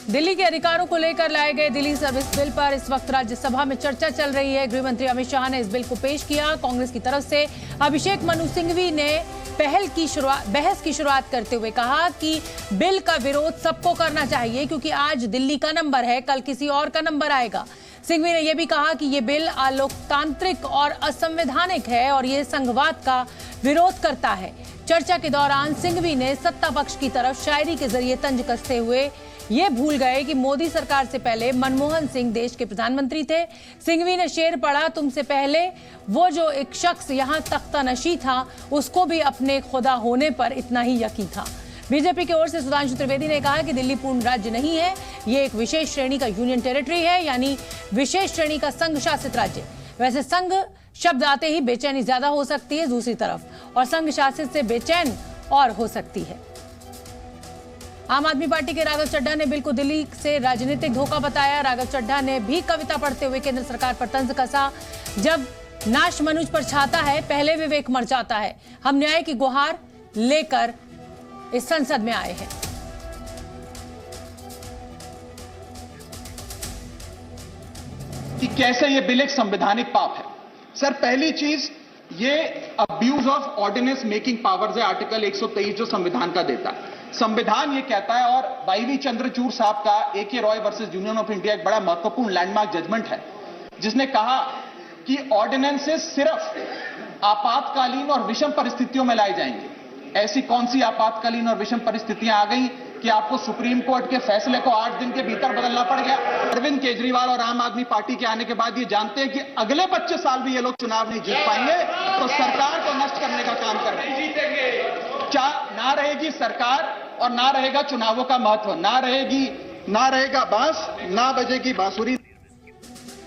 दिल्ली के अधिकारों को लेकर लाए गए दिल्ली सर्विस बिल पर इस वक्त राज्यसभा में चर्चा चल रही है। गृह मंत्री अमित शाह ने इस बिल को पेश किया। कांग्रेस की तरफ से अभिषेक मनु सिंघवी ने बहस की शुरुआत करते हुए कहा कि बिल का विरोध सबको करना चाहिए क्योंकि आज दिल्ली का नंबर है, कल किसी और का नंबर आएगा। सिंघवी ने यह भी कहा कि यह बिल अलोकतांत्रिक और असंवैधानिक है और यह संघवाद का विरोध करता है। चर्चा के दौरान सिंघवी ने सत्ता पक्ष की तरफ शायरी के जरिए तंज कसते हुए ये भूल गए कि मोदी सरकार से पहले मनमोहन सिंह देश के प्रधानमंत्री थे। सिंघवी ने शेर पढ़ा, तुमसे पहले वो जो एक शख्स यहाँ तख्तानशी था उसको भी अपने खुदा होने पर इतना ही यकीन था। बीजेपी की ओर से सुधांशु त्रिवेदी ने कहा कि दिल्ली पूर्ण राज्य नहीं है, ये एक विशेष श्रेणी का यूनियन टेरिटरी है, यानी विशेष श्रेणी का संघ शासित राज्य। वैसे संघ शब्द आते ही बेचैनी ज्यादा हो सकती है दूसरी तरफ, और संघ शासित से बेचैन और हो सकती है। आम आदमी पार्टी के राघव चड्ढा ने बिल को दिल्ली से राजनीतिक धोखा बताया। राघव चड्ढा ने भी कविता पढ़ते हुए केंद्र सरकार पर तंज कसा। जब नाश मनुज पर छाता है, पहले विवेक मर जाता है। हम न्याय की गुहार लेकर इस संसद में आए हैं। कि कैसे ये बिल एक संवैधानिक पाप है। सर, पहली चीज, ये abuse of ordinance making powers है, आर्टिकल 123 जो संविधान का देता है। संविधान ये कहता है, और वाईवी चंद्रचूड़ साहब का AK Roy versus union of India एक बड़ा महत्वपूर्ण लैंडमार्क जजमेंट है, जिसने कहा कि ऑर्डिनेंसेस सिर्फ आपातकालीन और विषम परिस्थितियों में लाए जाएंगे। ऐसी कौन सी आपातकालीन और विषम परिस्थितियां आ गई कि आपको सुप्रीम कोर्ट के फैसले को 8 दिन के भीतर बदलना पड़ गया। अरविंद केजरीवाल और आम आदमी पार्टी के आने के बाद ये जानते हैं कि अगले 25 साल भी ये लोग चुनाव नहीं जीत पाएंगे, तो सरकार को नष्ट करने का काम कर रहे हैं। क्या ना रहेगी सरकार और ना रहेगा चुनावों का महत्व, ना रहेगा बांस, ना बजेगी बांसुरी।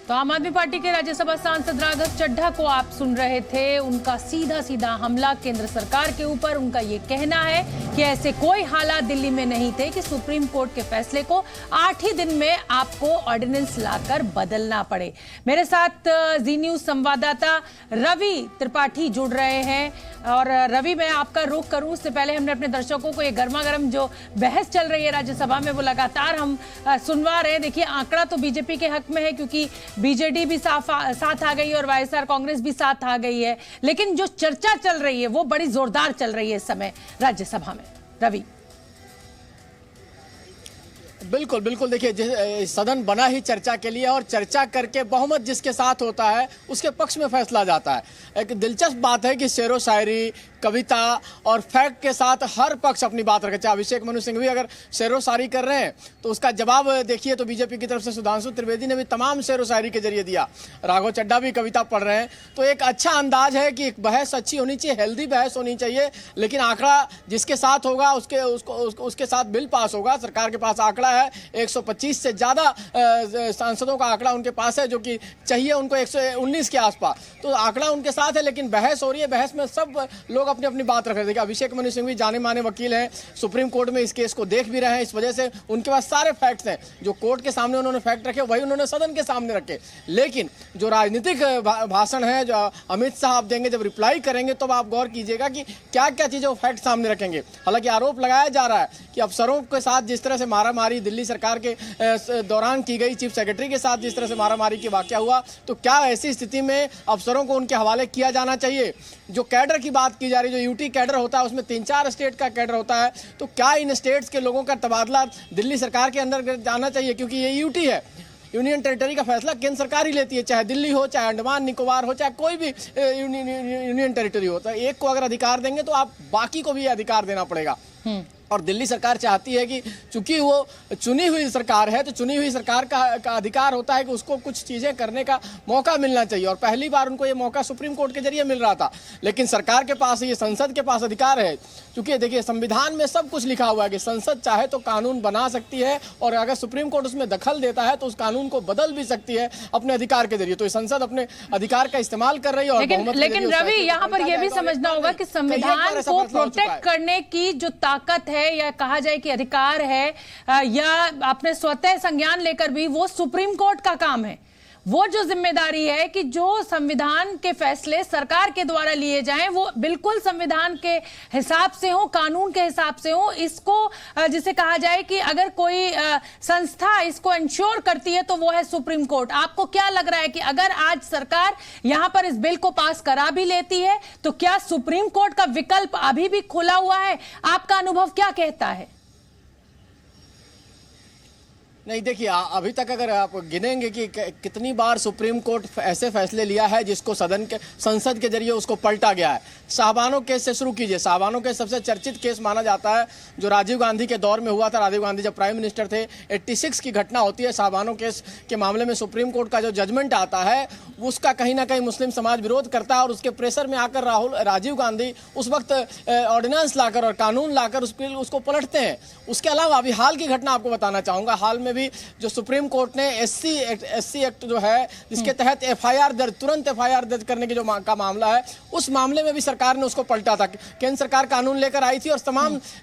तो आम आदमी पार्टी के राज्यसभा सांसद राघव चड्ढा को आप सुन रहे थे। उनका सीधा सीधा हमला केंद्र सरकार के ऊपर। उनका ये कहना है कि ऐसे कोई हालात दिल्ली में नहीं थे कि सुप्रीम कोर्ट के फैसले को 8 ही दिन में आपको ऑर्डिनेंस लाकर बदलना पड़े। मेरे साथ जी न्यूज संवाददाता रवि त्रिपाठी जुड़ रहे हैं। और रवि, मैं आपका रुख करूं उससे पहले हमने अपने दर्शकों को ये गर्मा गर्म जो बहस चल रही है राज्यसभा में वो लगातार हम सुनवा रहे हैं। देखिए, आंकड़ा तो बीजेपी के हक में है क्योंकि बीजेडी भी साथ आ गई और वाईएसआर कांग्रेस भी साथ आ गई है, लेकिन जो चर्चा चल रही है वो बड़ी जोरदार चल रही है इस समय राज्यसभा में। रवि, बिल्कुल बिल्कुल, देखिए सदन बना ही चर्चा के लिए, और चर्चा करके बहुमत जिसके साथ होता है उसके पक्ष में फैसला जाता है। एक दिलचस्प बात है कि शेरो शायरी, कविता और फैक्ट के साथ हर पक्ष अपनी बात रखे। चाहे अभिषेक मनु सिंघवी अगर शेरो शायरी कर रहे हैं तो उसका जवाब देखिए तो बीजेपी की तरफ से सुधांशु त्रिवेदी ने भी तमाम शेरो शायरी के जरिए दिया। राघव चड्ढा भी कविता पढ़ रहे हैं। तो एक अच्छा अंदाज है कि एक बहस अच्छी होनी चाहिए, हेल्दी बहस होनी चाहिए, लेकिन आंकड़ा जिसके साथ होगा उसके साथ बिल पास होगा। सरकार के पास आंकड़ा है 125 से ज़्यादा सांसदों का आंकड़ा उनके पास है, जो कि चाहिए उनको 119 के आसपास। तो आंकड़ा उनके साथ है, लेकिन बहस हो रही है। बहस में सब लोग अपनी अपनी बात रख रहे थे। अभिषेक मनु सिंघवी जाने माने वकील हैं, सुप्रीम कोर्ट में इस केस को देख भी रहे हैं, इस वजह से उनके पास सारे फैक्ट्स हैं। जो कोर्ट के सामने उन्होंने फैक्ट रखे वही उन्होंने सदन के सामने रखे। लेकिन जो राजनीतिक भाषण है जो अमित शाह आप देंगे, जब रिप्लाई करेंगे तो आप गौर कीजिएगा कि क्या क्या चीज़ें वो फैक्ट सामने रखेंगे। हालांकि आरोप लगाया जा रहा है कि अफसरों के साथ जिस तरह से मारामारी दिल्ली सरकार के दौरान की गई, चीफ सेक्रेटरी के साथ जिस तरह से मारामारी की वाकया हुआ, तो क्या ऐसी स्थिति में अफसरों को उनके हवाले किया जाना चाहिए। जो कैडर की बात की जा रही है, जो यूटी कैडर होता है उसमें 3-4 स्टेट का कैडर होता है, तो क्या इन स्टेट्स के लोगों का तबादला दिल्ली सरकार के अंदर जाना चाहिए, क्योंकि ये यूटी है, यूनियन टेरिटरी का फैसला केंद्र सरकार ही लेती है, चाहे दिल्ली हो, चाहे अंडमान निकोबार हो, चाहे कोई भी यूनियन टेरिटरी हो। तो एक को अगर अधिकार देंगे तो आप बाकी को भी अधिकार देना पड़ेगा। और दिल्ली सरकार चाहती है कि चूंकि वो चुनी हुई सरकार है, तो चुनी हुई सरकार का अधिकार होता है कि उसको कुछ चीज़ें करने का मौका मिलना चाहिए, और पहली बार उनको ये मौका सुप्रीम कोर्ट के जरिए मिल रहा था। लेकिन सरकार के पास, ये संसद के पास अधिकार है, क्योंकि देखिए संविधान में सब कुछ लिखा हुआ है कि संसद चाहे तो कानून बना सकती है, और अगर सुप्रीम कोर्ट उसमें दखल देता है तो उस कानून को बदल भी सकती है अपने अधिकार के जरिए। तो संसद अपने अधिकार का इस्तेमाल कर रही है। लेकिन रवि, यहाँ पर यह भी समझना होगा कि संविधान को प्रोटेक्ट करने की जो ताकत है, या कहा जाए कि अधिकार है, या अपने स्वतः संज्ञान लेकर भी, वो सुप्रीम कोर्ट का काम है। वो जो जिम्मेदारी है कि जो संविधान के फैसले सरकार के द्वारा लिए जाएं वो बिल्कुल संविधान के हिसाब से हो, कानून के हिसाब से हो। इसको जिसे कहा जाए कि अगर कोई संस्था इसको इंश्योर करती है तो वो है सुप्रीम कोर्ट। आपको क्या लग रहा है कि अगर आज सरकार यहां पर इस बिल को पास करा भी लेती है तो क्या सुप्रीम कोर्ट का विकल्प अभी भी खुला हुआ है? आपका अनुभव क्या कहता है? नहीं, देखिए अभी तक अगर आप गिनेंगे कि कितनी बार सुप्रीम कोर्ट ऐसे फैसले लिया है जिसको संसद के जरिए उसको पलटा गया है। शाहबानो केस से शुरू कीजिए। शाहबानो केस सबसे चर्चित केस माना जाता है, जो राजीव गांधी के दौर में हुआ था। राजीव गांधी जब प्राइम मिनिस्टर थे, 86 की घटना होती है। शाहबानो केस के मामले में सुप्रीम कोर्ट का जो जजमेंट आता है उसका कहीं ना कहीं मुस्लिम समाज विरोध करता है और उसके प्रेशर में आकर राजीव गांधी उस वक्त ऑर्डिनेंस लाकर और कानून लाकर उसको पलटते हैं। उसके अलावा अभी हाल की घटना आपको बताना चाहूँगा। हाल में भी जो सुप्रीम कोर्ट ने एससी एक्ट जो है जिसके तहत तुरंत एफआईआर दर्ज करने की जो का मामला है, उस मामले में भी सरकार ने उसको पलटा था। केंद्र सरकार कानून लेकर आई थी और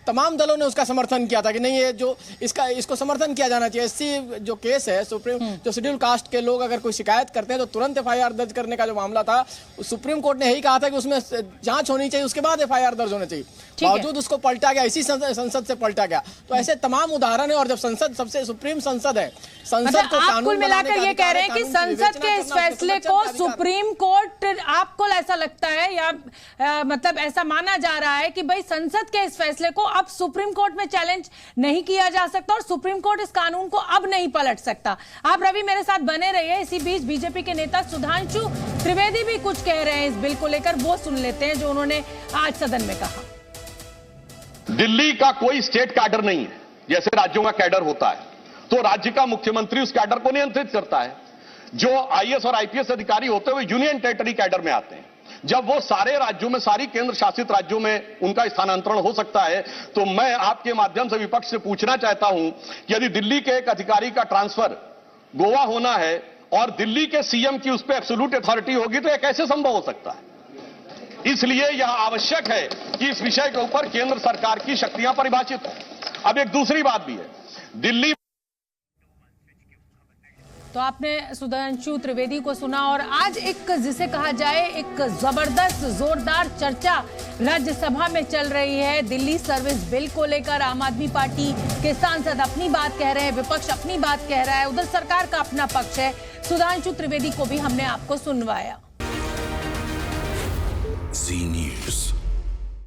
तमाम दलों ने उसका समर्थन किया था कि नहीं, ये जो इसको समर्थन किया जाना चाहिए। एससी जो केस है, जो शेड्यूल कास्ट के लोग अगर कोई शिकायत करते हैं तो तुरंत एफआईआर दर्ज करने का जो मामला था, सुप्रीम कोर्ट ने यही कहा था कि उसमें जांच होनी चाहिए, उसके बाद एफआईआर दर्ज होनी चाहिए। बावजूद उसको पलटा गया, इसी संसद से पलटा गया। तो ऐसे तमाम उदाहरण है। और जब संसद सबसे सुप्रीम संसद है, संसद को आप कुल मिलाकर ये कह रहे हैं कि संसद के इस फैसले को सुप्रीम कोर्ट, आपको ऐसा लगता है या मतलब ऐसा माना जा रहा है कि भाई संसद के इस फैसले को अब सुप्रीम कोर्ट में चैलेंज नहीं किया जा सकता और सुप्रीम कोर्ट इस कानून को अब नहीं पलट सकता? आप रवि मेरे साथ बने रहिए। इसी बीच बीजेपी के नेता सुधांशु त्रिवेदी भी कुछ कह रहे हैं इस बिल को लेकर, वो सुन लेते हैं जो उन्होंने आज सदन में कहा। दिल्ली का कोई स्टेट कैडर नहीं है, जैसे राज्यों का कैडर होता है, तो राज्य का मुख्यमंत्री उस कैडर को नियंत्रित करता है। जो आईएएस और आईपीएस अधिकारी होते हैं वो यूनियन टेरिटरी कैडर में आते हैं। जब वो सारे राज्यों में, सारी केंद्र शासित राज्यों में उनका स्थानांतरण हो सकता है, तो मैं आपके माध्यम से विपक्ष से पूछना चाहता हूं कि यदि दिल्ली के एक अधिकारी का ट्रांसफर गोवा होना है और दिल्ली के सीएम की उस पर एब्सोल्यूट अथॉरिटी होगी तो यह कैसे संभव हो सकता है? इसलिए यह आवश्यक है कि इस विषय के ऊपर केंद्र सरकार की शक्तियां परिभाषित हो। अब एक दूसरी बात भी है, दिल्ली। तो आपने सुधांशु त्रिवेदी को सुना और आज एक जिसे कहा जाए एक जबरदस्त जोरदार चर्चा राज्यसभा में चल रही है दिल्ली सर्विस बिल को लेकर। आम आदमी पार्टी के सांसद अपनी बात कह रहे हैं, विपक्ष अपनी बात कह रहा है, उधर सरकार का अपना पक्ष है। सुधांशु त्रिवेदी को भी हमने आपको सुनवाया। जी न्यूज़।